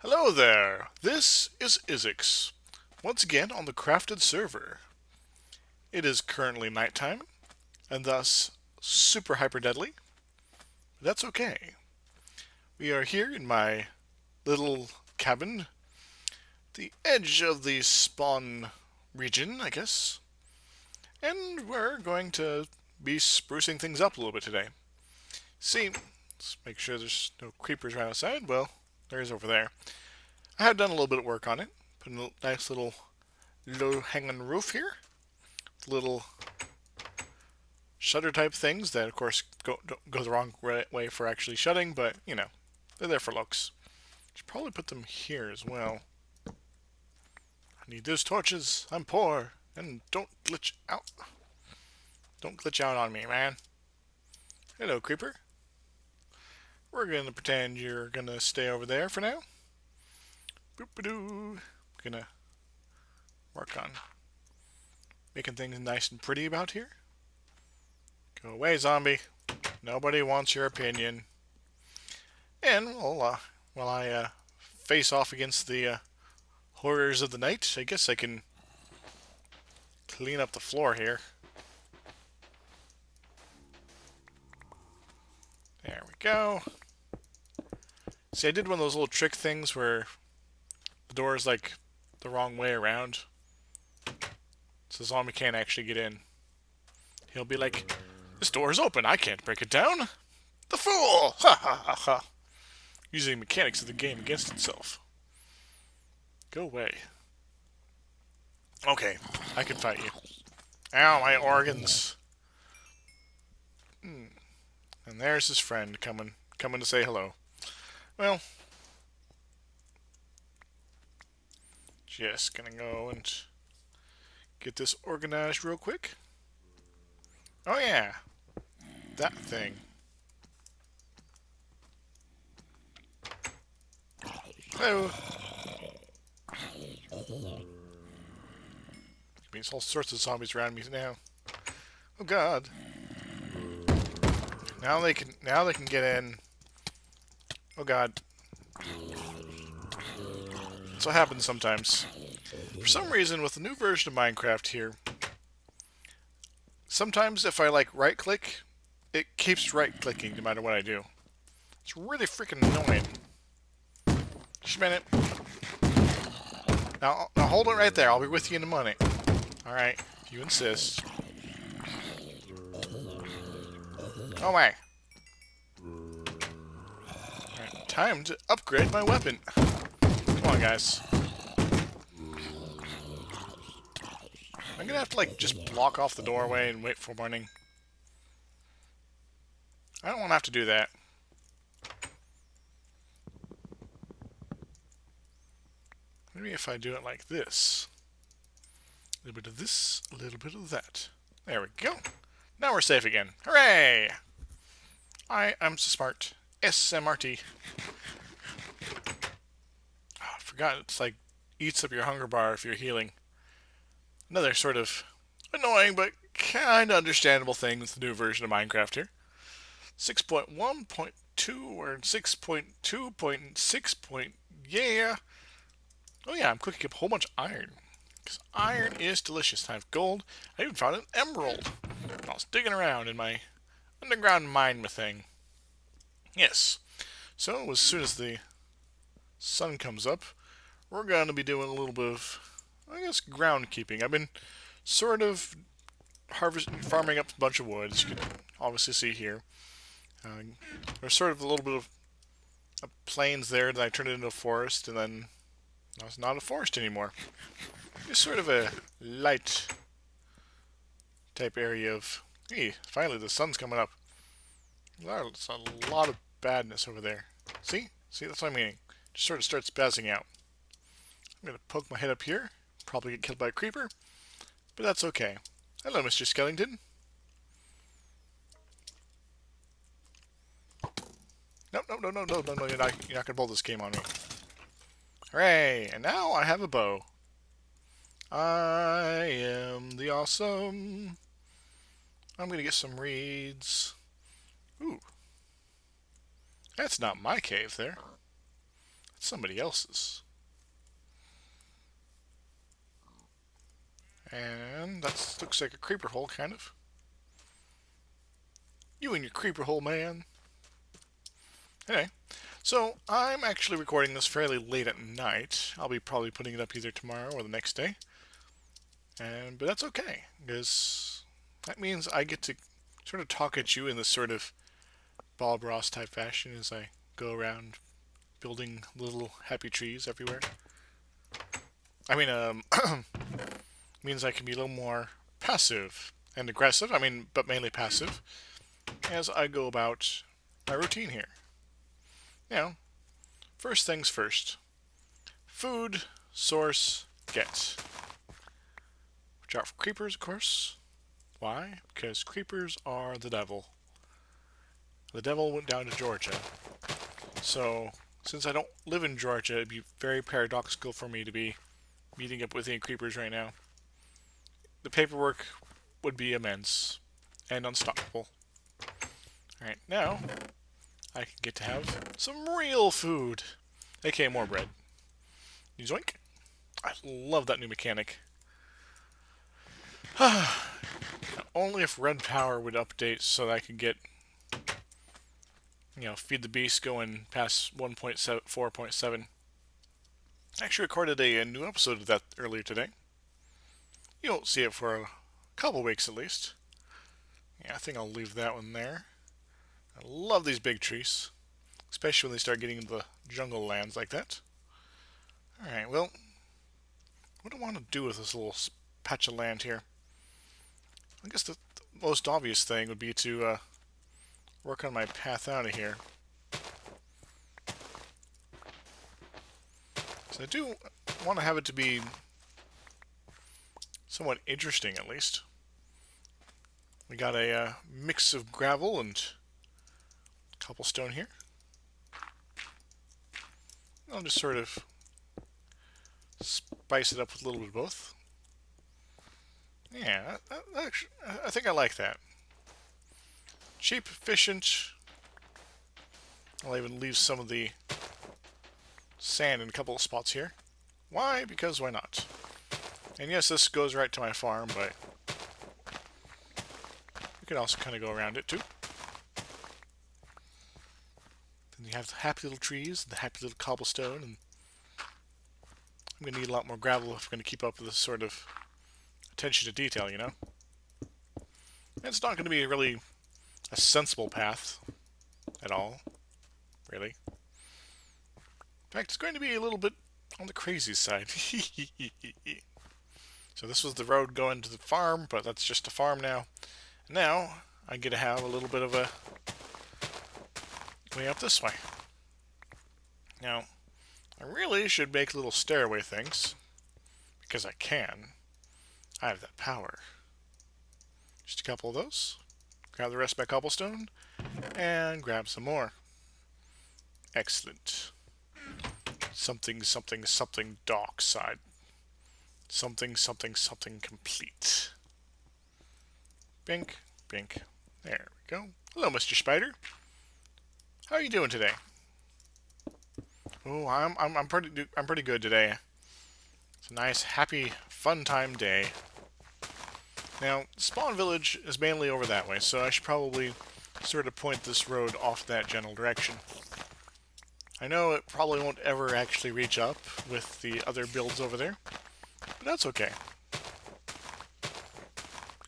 Hello there, this is Izix, once again on the crafted server. It is currently nighttime, and thus super hyper deadly. But that's okay. We are here in my little cabin, the edge of the spawn region, I guess, and we're going to be sprucing things up a little bit today. See, let's make sure there's no creepers right outside. Well, there is over there. I have done a little bit of work on it, put a nice little low hanging roof here. Little shutter type things that, of course, go the wrong way for actually shutting, but you know, they're there for looks. Should probably put them here as well. I need those torches. I'm poor, and don't glitch out. Don't glitch out on me, man. Hello, creeper. We're gonna pretend you're gonna stay over there for now. Boop-a-doo. Gonna work on making things nice and pretty about here. Go away, zombie. Nobody wants your opinion. And while I face off against the horrors of the night, I guess I can clean up the floor here. There we go. See, I did one of those little trick things where the door is like the wrong way around, so the zombie can't actually get in. He'll be like, "This door is open. I can't break it down. The fool!" Ha ha ha ha. Using mechanics of the game against itself. Go away. Okay, I can fight you. Ow, my organs. And there's his friend coming to say hello. Well, just gonna go and get this organized real quick. Oh yeah, that thing. Hello. There's all sorts of zombies around me now. Oh god. Now they can get in. Oh god. That's what happens sometimes. For some reason, with the new version of Minecraft here, sometimes if I like right click, it keeps right clicking no matter what I do. It's really freaking annoying. Just a minute. Now hold it right there. I'll be with you in a minute. Alright, if you insist. Oh my. Alright, time to upgrade my weapon. Come on, guys. I'm gonna have to, like, just block off the doorway and wait for morning. I don't want to have to do that. Maybe if I do it like this. A little bit of this, a little bit of that. There we go. Now we're safe again. Hooray! I am so smart. SMRT. Oh, I forgot it's like eats up your hunger bar if you're healing. Another sort of annoying but kind of understandable thing with the new version of Minecraft here. 6.1.2 or 6.2.6. Yeah. Oh yeah, I'm cooking up a whole bunch of iron. Because iron is delicious. I have gold. I even found an emerald. I was digging around in my underground mine thing. Yes. So as soon as the sun comes up, we're going to be doing a little bit of, I guess, ground keeping. I've been sort of farming up a bunch of wood, as you can obviously see here. There's sort of a little bit of plains there that I turned into a forest, and then it's not a forest anymore. Just sort of a light type area of, hey, finally the sun's coming up. There's a lot of badness over there. See? See, that's what I mean. Just sort of starts spazzing out. I'm going to poke my head up here. Probably get killed by a creeper. But that's okay. Hello, Mr. Skellington. No, you're not going to pull this game on me. Hooray! And now I have a bow. I am the awesome. I'm going to get some reeds. Ooh. That's not my cave there. somebody else's. And that looks like a creeper hole, kind of. You and your creeper hole, man. Anyway, so I'm actually recording this fairly late at night. I'll be probably putting it up either tomorrow or the next day. But that's okay, because that means I get to sort of talk at you in this sort of Bob Ross type fashion as I go around building little happy trees everywhere. I mean, means I can be a little more passive and aggressive, but mainly passive, as I go about my routine here. First things first. Food, source, get. Watch out for creepers, of course. Why? Because creepers are the devil. The devil went down to Georgia. So, since I don't live in Georgia, it'd be very paradoxical for me to be meeting up with any creepers right now. The paperwork would be immense and unstoppable. Alright, now I can get to have some real food, aka more bread. Zoink. I love that new mechanic. Only if Red Power would update so that I could get, Feed the Beast going past 1.4.7. I actually recorded a new episode of that earlier today. You won't see it for a couple weeks at least. Yeah, I think I'll leave that one there. I love these big trees, especially when they start getting into the jungle lands like that. Alright, well, what do I want to do with this little patch of land here? I guess the most obvious thing would be to work on my path out of here. So I do want to have it to be somewhat interesting, at least. We got a mix of gravel and cobblestone here. I'll just sort of spice it up with a little bit of both. Yeah, I think I like that. Cheap, efficient. I'll even leave some of the sand in a couple of spots here. Why? Because why not? And yes, this goes right to my farm, but you can also kind of go around it too. Then you have the happy little trees, the happy little cobblestone, and I'm going to need a lot more gravel if I'm going to keep up with this sort of attention to detail, And it's not going to be really a sensible path at all, really. In fact, it's going to be a little bit on the crazy side. So this was the road going to the farm, but that's just a farm now. Now, I get to have a little bit of a way up this way. Now, I really should make little stairway things, because I can. I have that power. Just a couple of those. Grab the rest of my cobblestone, and grab some more. Excellent. Something, something, something dark side. Something, something, something complete. Bink, bink. There we go. Hello, Mr. Spider. How are you doing today? Oh, I'm pretty good today. It's a nice, happy, fun time day. Now, Spawn Village is mainly over that way, so I should probably sort of point this road off that general direction. I know it probably won't ever actually reach up with the other builds over there, but that's okay.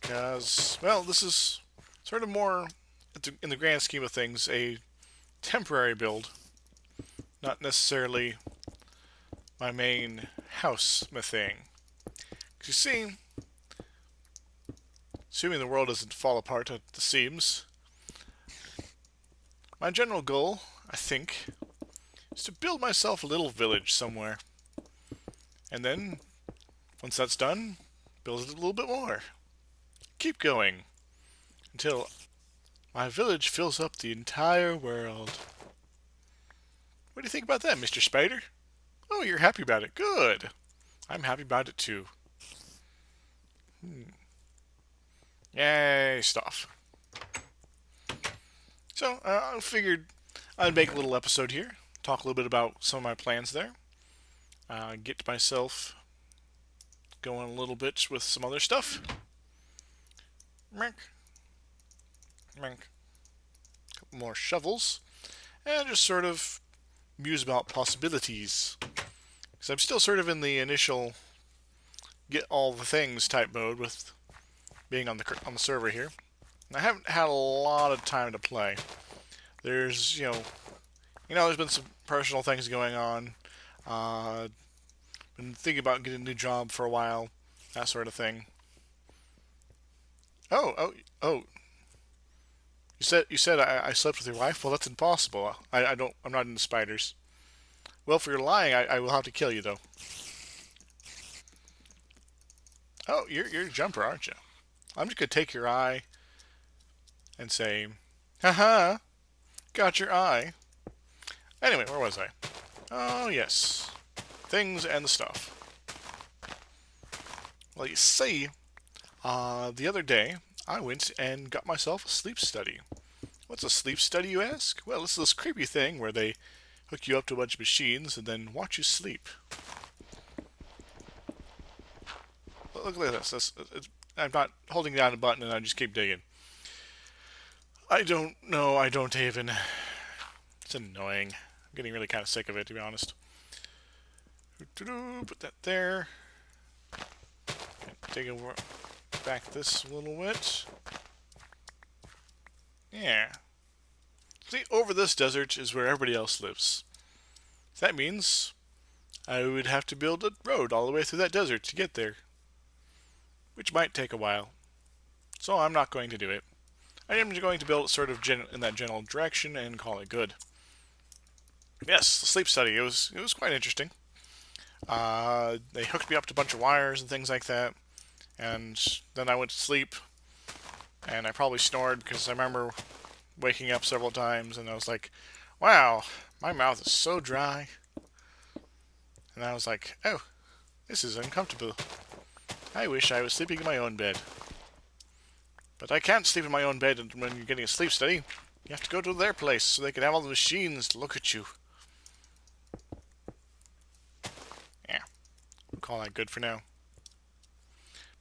Because, well, this is sort of more, in the grand scheme of things, a temporary build. Not necessarily my main house thing. Because you see, assuming the world doesn't fall apart at the seams, my general goal, I think, is to build myself a little village somewhere. And then, once that's done, build it a little bit more. Keep going until my village fills up the entire world. What do you think about that, Mr. Spider? Oh, you're happy about it. Good. I'm happy about it too. Yay, stuff. So, I figured I'd make a little episode here talk a little bit about some of my plans there. Get myself going a little bit with some other stuff. Mink, mink. Couple more shovels. And just sort of muse about possibilities. Because I'm still sort of in the initial get all the things type mode with being on the server here. And I haven't had a lot of time to play. There's, there's been some personal things going on. Been thinking about getting a new job for a while, that sort of thing. Oh! You said I slept with your wife. Well, that's impossible. I'm not into spiders. Well, for your lying, I will have to kill you though. Oh, you're a jumper, aren't you? I'm just gonna take your eye and say, haha, got your eye. Anyway, where was I? Oh yes, things and the stuff. Well, you see, the other day I went and got myself a sleep study. What's a sleep study, you ask? Well, it's this creepy thing where they hook you up to a bunch of machines and then watch you sleep. Look at this. I'm not holding down a button and I just keep digging. I don't know. I don't even. It's annoying. I'm getting really kind of sick of it, to be honest. Put that there. Dig over back this a little bit. Yeah. See, over this desert is where everybody else lives. That means I would have to build a road all the way through that desert to get there, which might take a while. So I'm not going to do it. I am going to build it sort of in that general direction and call it good. Yes, the sleep study. It was quite interesting. They hooked me up to a bunch of wires and things like that, and then I went to sleep, and I probably snored because I remember waking up several times, and I was like, wow, my mouth is so dry. And I was like, oh, this is uncomfortable. I wish I was sleeping in my own bed. But I can't sleep in my own bed when you're getting a sleep study. You have to go to their place so they can have all the machines to look at you. Yeah, we'll call that good for now.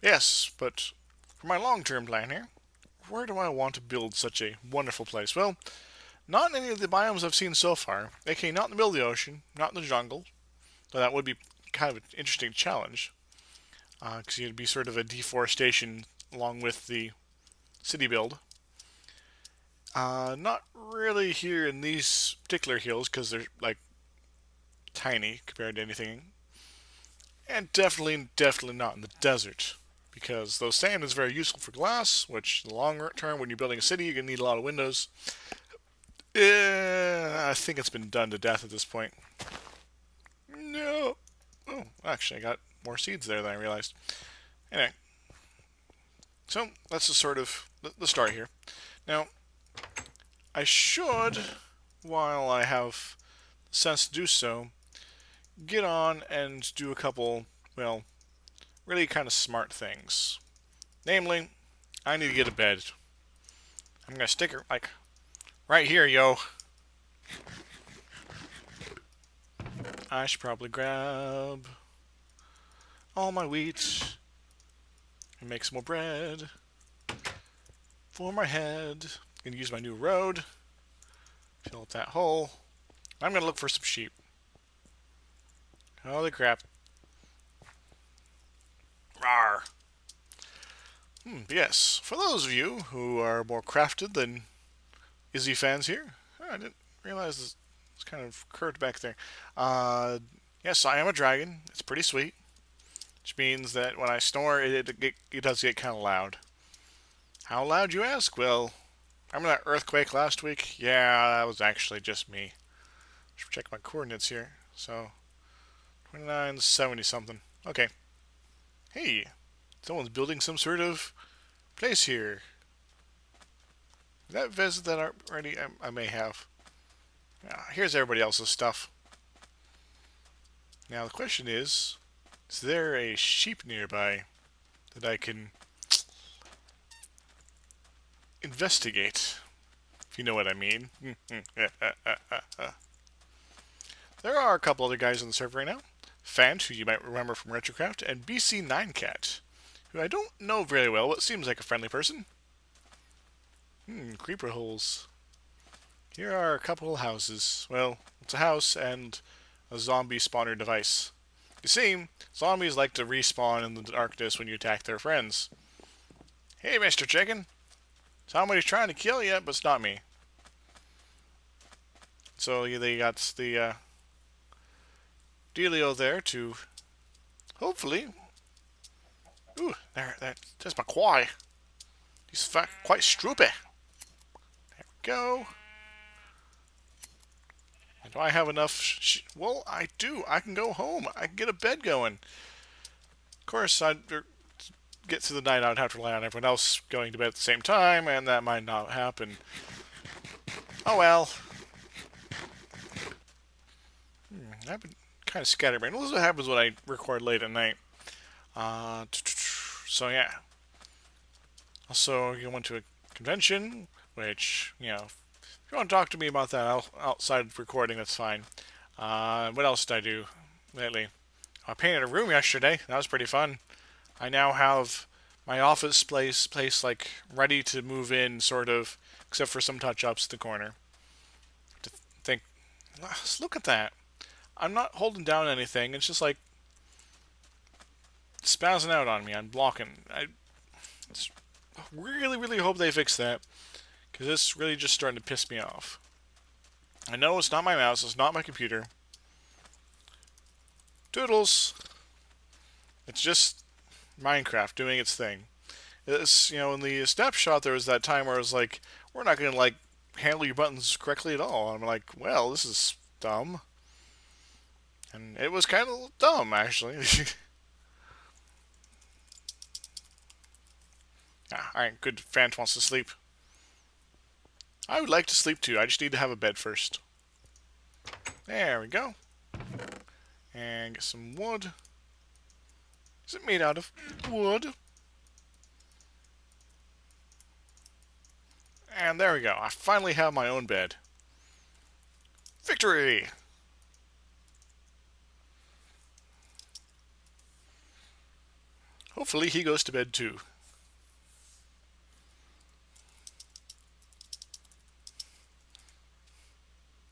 Yes, but for my long-term plan here, where do I want to build such a wonderful place? Well, not in any of the biomes I've seen so far. Okay, not in the middle of the ocean, not in the jungle. Though that would be kind of an interesting challenge. Because you'd be sort of a deforestation along with the city build. Not really here in these particular hills because they're like tiny compared to anything. And definitely not in the desert. Because though sand is very useful for glass, which in the long term when you're building a city you're going to need a lot of windows. I think it's been done to death at this point. No. Oh, actually I got more seeds there than I realized. Anyway. So, that's the sort of the start here. Now, I should, while I have the sense to do so, get on and do a couple, well, really kind of smart things. Namely, I need to get a bed. I'm gonna stick her, like, right here, yo. I should probably grab all my wheat and make some more bread for my head. Gonna use my new road. Fill up that hole. I'm gonna look for some sheep. Holy crap. Rawr. Yes, for those of you who are more crafted than Izzy fans here, I didn't realize this kind of curved back there. Yes, I am a dragon. It's pretty sweet. Which means that when I snore, it does get kind of loud. How loud, you ask? Well, remember that earthquake last week? Yeah, that was actually just me. Should check my coordinates here. So, 29, 70 something. Okay. Hey, someone's building some sort of place here. Did that visit that already? I may have. Here's everybody else's stuff. Now the question is there a sheep nearby that I can investigate? If you know what I mean. There are a couple other guys on the server right now. Fant, who you might remember from Retrocraft, and BC9Cat, who I don't know very well, but seems like a friendly person. Creeper holes. Here are a couple houses. Well, it's a house and a zombie spawner device. You see, zombies like to respawn in the darkness when you attack their friends. Hey, Mr. Chicken. Somebody's trying to kill you, but it's not me. So they got the dealio there to hopefully. Ooh, there's my quai. He's quite stroopy. There we go. And do I have enough? Well, I do. I can go home. I can get a bed going. Of course, I'd get through the night. I'd have to rely on everyone else going to bed at the same time, and that might not happen. Oh well. I've been kind of scatterbrained. Well, this is what happens when I record late at night. So yeah. Also, you went to a convention, which, you know, if you want to talk to me about that outside of recording, that's fine. What else did I do lately? I painted a room yesterday. That was pretty fun. I now have my office place like ready to move in, sort of, except for some touch-ups at the corner. To think, look at that. I'm not holding down anything. It's just like spazzing out on me. I'm blocking. I really hope they fix that, because it's really just starting to piss me off. I know it's not my mouse. It's not my computer. Doodles. It's just Minecraft doing its thing. It's, you know, in the snapshot there was that time where it was like, we're not going to like handle your buttons correctly at all. I'm like, well, this is dumb. And it was kind of dumb, actually. Alright, good. Fant wants to sleep. I would like to sleep too. I just need to have a bed first. There we go. And get some wood. Is it made out of wood? And there we go. I finally have my own bed. Victory! Hopefully he goes to bed too.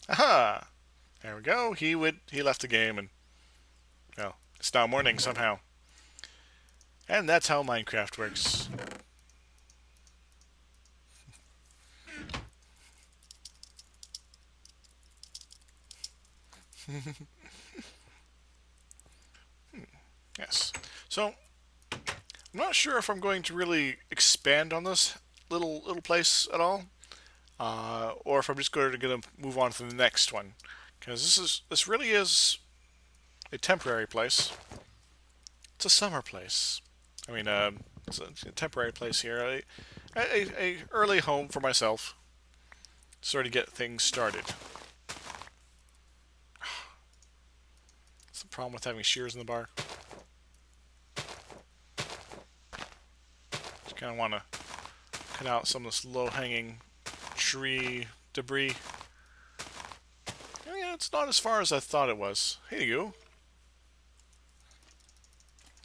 Aha! There we go. He left the game, and well, it's now morning somehow. And that's how Minecraft works. Yes. So, I'm not sure if I'm going to really expand on this little place at all, or if I'm just going to move on to the next one, because this really is a temporary place. It's a summer place. I mean, it's a temporary place here. A early home for myself. Sort of get things started. That's the problem with having shears in the bar. Just kind of want to cut out some of this low-hanging tree debris. Yeah, it's not as far as I thought it was. Hey, you.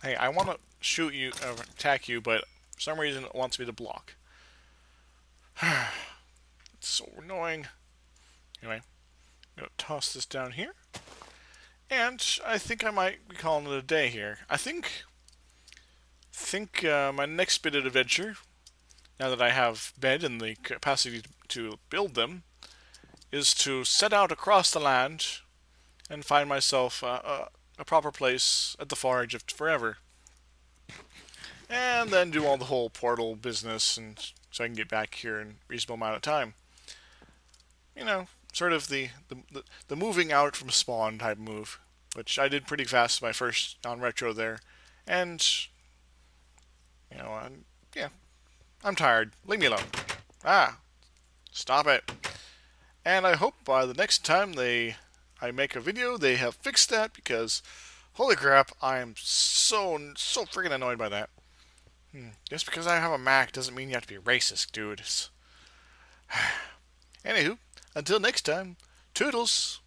Hey, I want to shoot you, attack you, but for some reason it wants me to block. It's so annoying. Anyway, I'm going to toss this down here. And I think I might be calling it a day here. I think my next bit of adventure, now that I have bed and the capacity to build them, is to set out across the land and find myself a proper place at the far edge of forever. And then do all the whole portal business, and so I can get back here in a reasonable amount of time. You know, sort of the moving out from spawn type move, which I did pretty fast my first non-retro there. And, you know, yeah, I'm tired. Leave me alone. Stop it. And I hope by the next time I make a video, they have fixed that, because holy crap, I am so freaking annoyed by that. Just because I have a Mac doesn't mean you have to be racist, dude. Anywho, until next time, toodles.